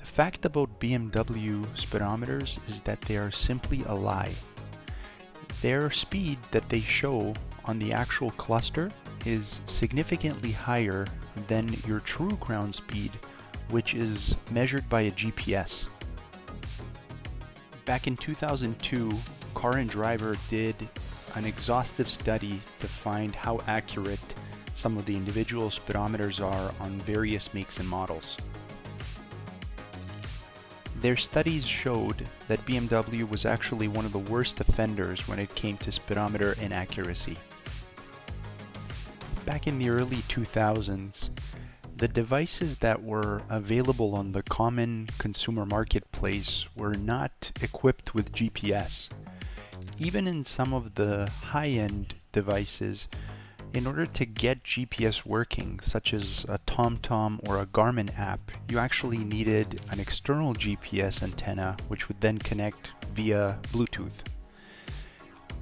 fact about BMW speedometers is that they are simply a lie. Their speed that they show on the actual cluster is significantly higher than your true ground speed, which is measured by a GPS. Back in 2002, Car and Driver did an exhaustive study to find how accurate some of the individual speedometers are on various makes and models. Their studies showed that BMW was actually one of the worst offenders when it came to speedometer inaccuracy. Back in the early 2000s, the devices that were available on the common consumer marketplace were not equipped with GPS. Even in some of the high-end devices, in order to get GPS working, such as a TomTom or a Garmin app, you actually needed an external GPS antenna, which would then connect via Bluetooth.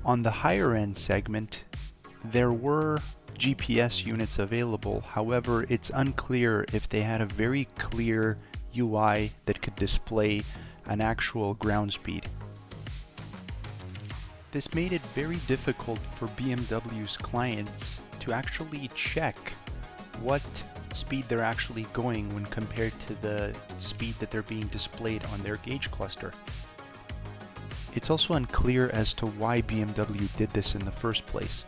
On the higher end segment, there were GPS units available. However, it's unclear if they had a very clear UI that could display an actual ground speed. This made it very difficult for BMW's clients to actually check what speed they're actually going when compared to the speed that they're being displayed on their gauge cluster. It's also unclear as to why BMW did this in the first place.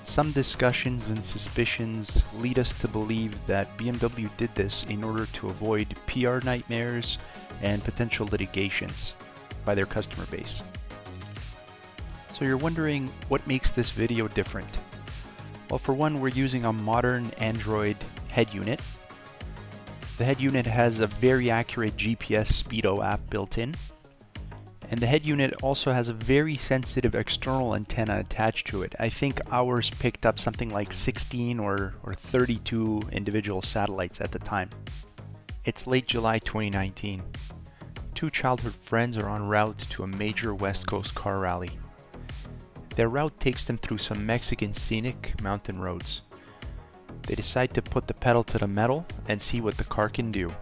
Some discussions and suspicions lead us to believe that BMW did this in order to avoid PR nightmares and potential litigations by their customer base. So you're wondering what makes this video different? Well, for one, we're using a modern Android head unit. The head unit has a very accurate GPS Speedo app built in. And the head unit also has a very sensitive external antenna attached to it. I think ours picked up something like 16 or 32 individual satellites at the time. It's late July 2019. Two childhood friends are en route to a major West Coast car rally. Their route takes them through some Mexican scenic mountain roads. They decide to put the pedal to the metal and see what the car can do.